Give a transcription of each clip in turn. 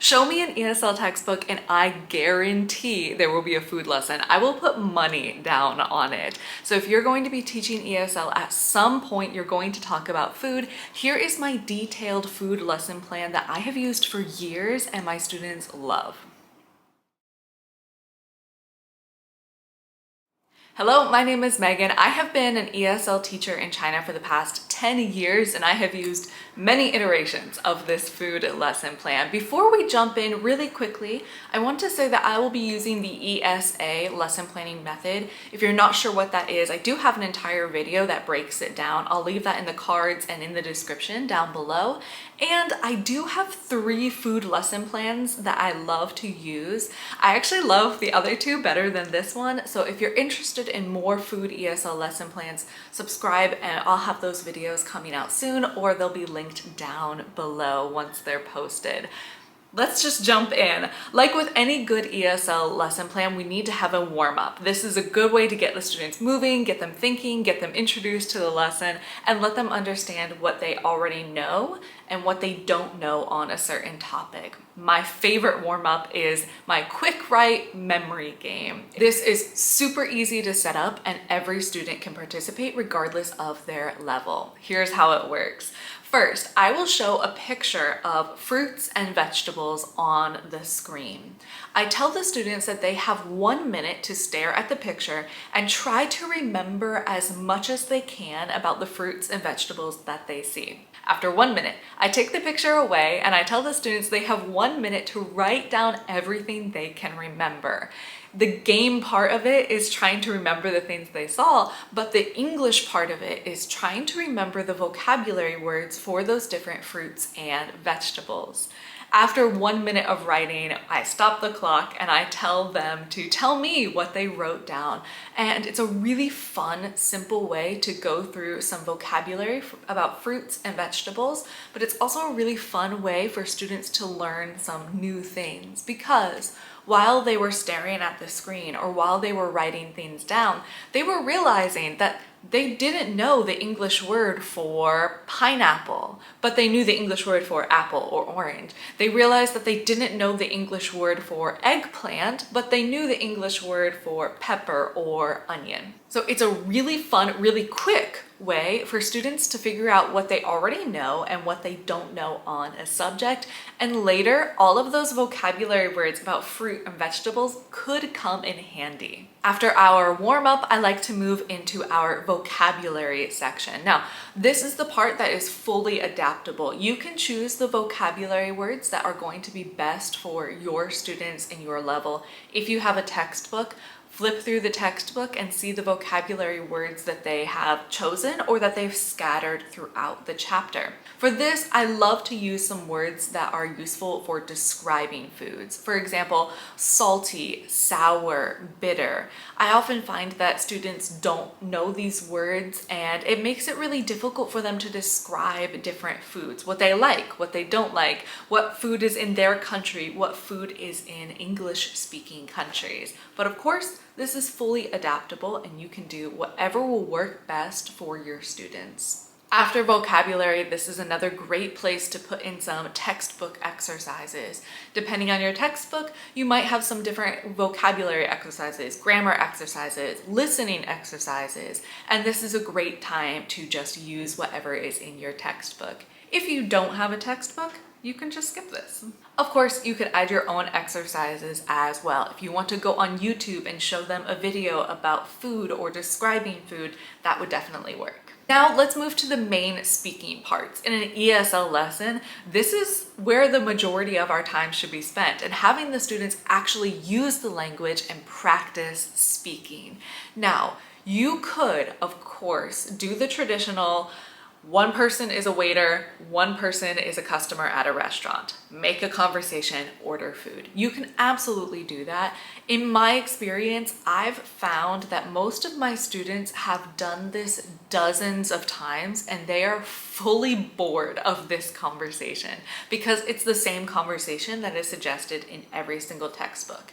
Show me an ESL textbook and I guarantee there will be a food lesson. I will put money down on it. So if you're going to be teaching ESL at some point, you're going to talk about food. Here is my detailed food lesson plan that I have used for years and my students love. Hello, my name is Megan. I have been an ESL teacher in China for the past 10 years and I have used many iterations of this food lesson plan. Before we jump in really quickly, I want to say that I will be using the ESA lesson planning method. If you're not sure what that is, I do have an entire video that breaks it down. I'll leave that in the cards and in the description down below. And I do have 3 food lesson plans that I love to use. I actually love the other 2 better than this one. So if you're interested in more food ESL lesson plans, subscribe and I'll have those videos coming out soon, or they'll be linked down below once they're posted. Let's just jump in. Like with any good ESL lesson plan, we need to have a warm-up. This is a good way to get the students moving, get them thinking, get them introduced to the lesson, and let them understand what they already know and what they don't know on a certain topic. My favorite warm-up is my quick write memory game. This is super easy to set up and every student can participate regardless of their level. Here's how it works. First, I will show a picture of fruits and vegetables on the screen. I tell the students that they have 1 minute to stare at the picture and try to remember as much as they can about the fruits and vegetables that they see. After 1 minute, I take the picture away and I tell the students they have 1 minute to write down everything they can remember. The game part of it is trying to remember the things they saw, but the English part of it is trying to remember the vocabulary words for those different fruits and vegetables. After 1 minute of writing, I stop the clock and I tell them to tell me what they wrote down. And it's a really fun, simple way to go through some vocabulary about fruits and vegetables, but it's also a really fun way for students to learn some new things, because while they were staring at the screen or while they were writing things down, they were realizing that they didn't know the English word for pineapple, but they knew the English word for apple or orange. They realized that they didn't know the English word for eggplant, but they knew the English word for pepper or onion. So it's a really fun, really quick way for students to figure out what they already know and what they don't know on a subject. And later, all of those vocabulary words about fruit and vegetables could come in handy. After our warm-up, I like to move into our vocabulary section. Now, this is the part that is fully adaptable. You can choose the vocabulary words that are going to be best for your students in your level. If you have a textbook, flip through the textbook and see the vocabulary words that they have chosen or that they've scattered throughout the chapter. For this, I love to use some words that are useful for describing foods. For example, salty, sour, bitter. I often find that students don't know these words and it makes it really difficult for them to describe different foods, what they like, what they don't like, what food is in their country, what food is in English-speaking countries. But of course, this is fully adaptable and you can do whatever will work best for your students. After vocabulary, this is another great place to put in some textbook exercises. Depending on your textbook, you might have some different vocabulary exercises, grammar exercises, listening exercises, and this is a great time to just use whatever is in your textbook. If you don't have a textbook, you can just skip this. Of course, you could add your own exercises as well. If you want to go on YouTube and show them a video about food or describing food, that would definitely work. Now let's move to the main speaking parts. In an ESL lesson, this is where the majority of our time should be spent, and having the students actually use the language and practice speaking. Now, you could, of course, do the traditional one person is a waiter, one person is a customer at a restaurant. Make a conversation, order food. You can absolutely do that. In my experience, I've found that most of my students have done this dozens of times and they are fully bored of this conversation because it's the same conversation that is suggested in every single textbook.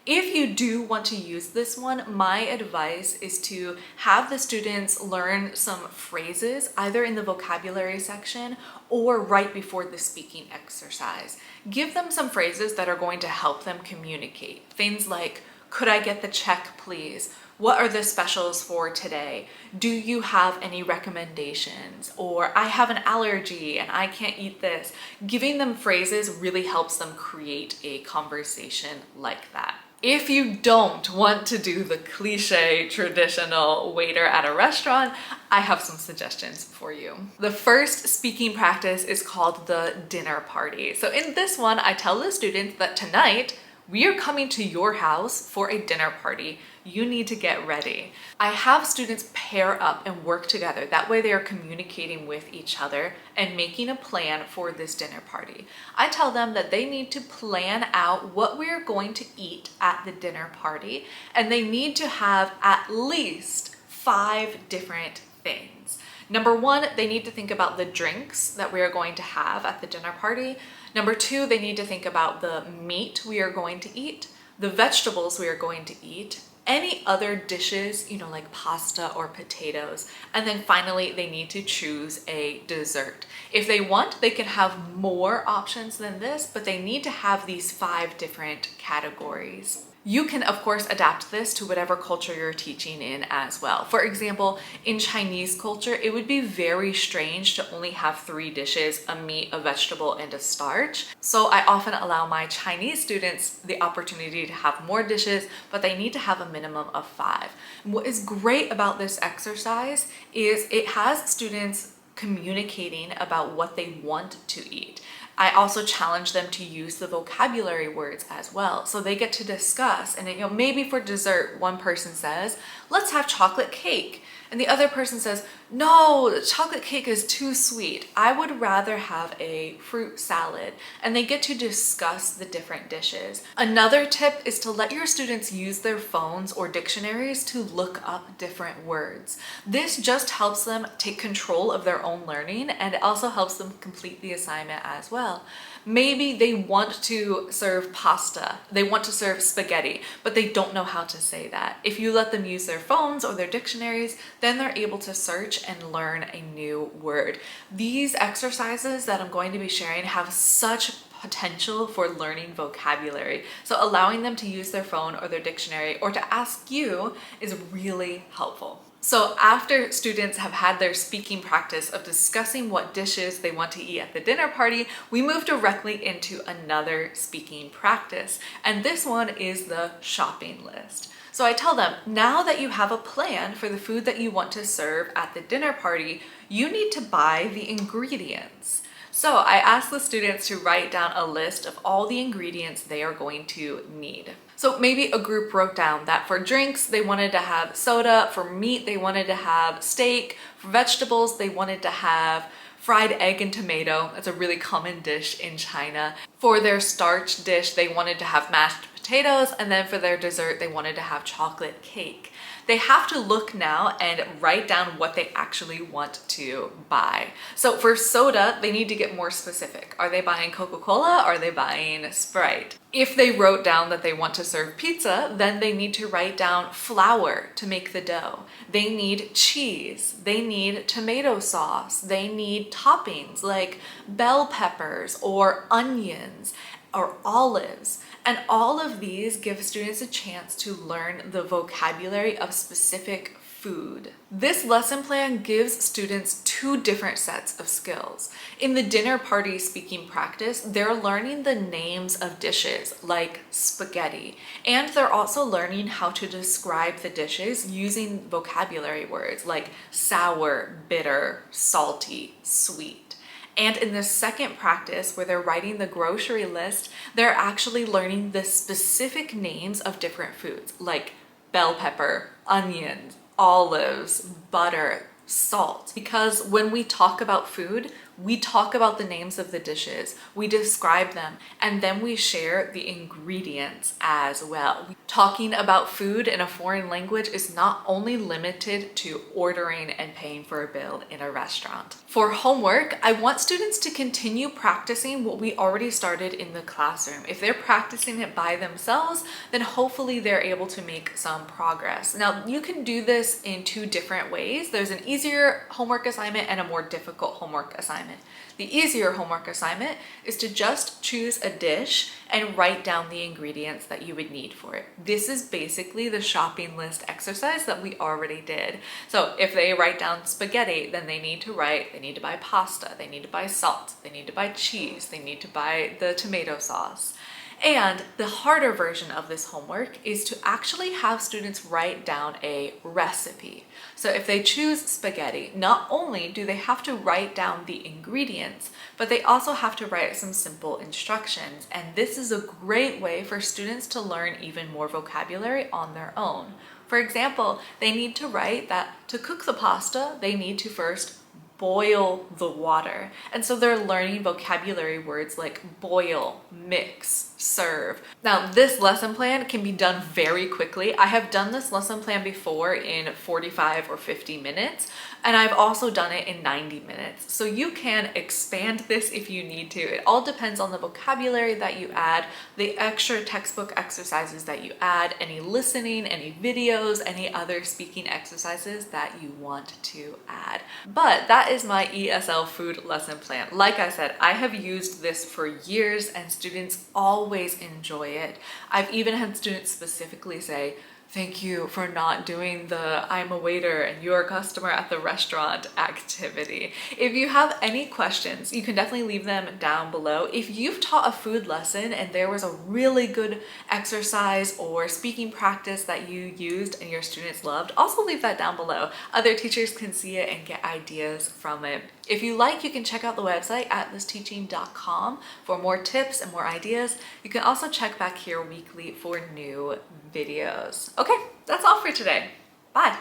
If you do want to use this one, my advice is to have the students learn some phrases either in the vocabulary section or right before the speaking exercise. Give them some phrases that are going to help them communicate. Things like, could I get the check, please? What are the specials for today? Do you have any recommendations? Or I have an allergy and I can't eat this. Giving them phrases really helps them create a conversation like that. If you don't want to do the cliche traditional waiter at a restaurant, I have some suggestions for you. The first speaking practice is called the dinner party. So in this one, I tell the students that tonight we are coming to your house for a dinner party. You need to get ready. I have students pair up and work together. That way they are communicating with each other and making a plan for this dinner party. I tell them that they need to plan out what we're going to eat at the dinner party, and they need to have at least 5 different things. Number 1, they need to think about the drinks that we are going to have at the dinner party. Number 2, they need to think about the meat we are going to eat, the vegetables we are going to eat, any other dishes, like pasta or potatoes. And then finally, they need to choose a dessert. If they want, they can have more options than this, but they need to have these 5 different categories. You can, of course, adapt this to whatever culture you're teaching in as well. For example, in Chinese culture, it would be very strange to only have 3 dishes, a meat, a vegetable, and a starch. So I often allow my Chinese students the opportunity to have more dishes, but they need to have a minimum of 5. And what is great about this exercise is it has students communicating about what they want to eat. I also challenge them to use the vocabulary words as well. So they get to discuss, and maybe for dessert, one person says, let's have chocolate cake. And the other person says, no, chocolate cake is too sweet. I would rather have a fruit salad. And they get to discuss the different dishes. Another tip is to let your students use their phones or dictionaries to look up different words. This just helps them take control of their own learning, and it also helps them complete the assignment as well. Maybe they want to serve pasta, they want to serve spaghetti, but they don't know how to say that. If you let them use their phones or their dictionaries, then they're able to search and learn a new word. These exercises that I'm going to be sharing have such potential for learning vocabulary. So allowing them to use their phone or their dictionary or to ask you is really helpful. So after students have had their speaking practice of discussing what dishes they want to eat at the dinner party, we move directly into another speaking practice. And this one is the shopping list. So I tell them, now that you have a plan for the food that you want to serve at the dinner party, you need to buy the ingredients. So I ask the students to write down a list of all the ingredients they are going to need. So maybe a group wrote down that for drinks, they wanted to have soda, for meat, they wanted to have steak, for vegetables, they wanted to have fried egg and tomato. That's a really common dish in China. For their starch dish, they wanted to have mashed potatoes, and then for their dessert, they wanted to have chocolate cake. They have to look now and write down what they actually want to buy. So for soda, they need to get more specific. Are they buying Coca-Cola? Are they buying Sprite? If they wrote down that they want to serve pizza, then they need to write down flour to make the dough. They need cheese. They need tomato sauce. They need toppings like bell peppers or onions or olives. And all of these give students a chance to learn the vocabulary of specific food. This lesson plan gives students 2 different sets of skills. In the dinner party speaking practice, they're learning the names of dishes like spaghetti, and they're also learning how to describe the dishes using vocabulary words like sour, bitter, salty, sweet. And in the second practice, where they're writing the grocery list, they're actually learning the specific names of different foods like bell pepper, onions, olives, butter, salt. Because when we talk about food, We talk about the names of the dishes, we describe them, and then we share the ingredients as well. Talking about food in a foreign language is not only limited to ordering and paying for a bill in a restaurant. For homework, I want students to continue practicing what we already started in the classroom. If they're practicing it by themselves, then hopefully they're able to make some progress. Now, you can do this in two different ways. There's an easier homework assignment and a more difficult homework assignment. The easier homework assignment is to just choose a dish and write down the ingredients that you would need for it. This is basically the shopping list exercise that we already did. So if they write down spaghetti, then they need to buy pasta, they need to buy salt, they need to buy cheese, they need to buy the tomato sauce. And the harder version of this homework is to actually have students write down a recipe. So if they choose spaghetti, not only do they have to write down the ingredients, but they also have to write some simple instructions. And this is a great way for students to learn even more vocabulary on their own. For example, they need to write that to cook the pasta, they need to first boil the water. And so they're learning vocabulary words like boil, mix, serve. Now, this lesson plan can be done very quickly. I have done this lesson plan before in 45 or 50 minutes, and I've also done it in 90 minutes. So you can expand this if you need to. It all depends on the vocabulary that you add, the extra textbook exercises that you add, any listening, any videos, any other speaking exercises that you want to add. But that is my ESL food lesson plan. Like I said, I have used this for years and students always enjoy it. I've even had students specifically say, thank you for not doing the I'm a waiter and you're a customer at the restaurant activity. If you have any questions, you can definitely leave them down below. If you've taught a food lesson and there was a really good exercise or speaking practice that you used and your students loved, also leave that down below. Other teachers can see it and get ideas from it. If you like, you can check out the website atlasteachingesl.com for more tips and more ideas. You can also check back here weekly for new videos. Okay, that's all for today. Bye.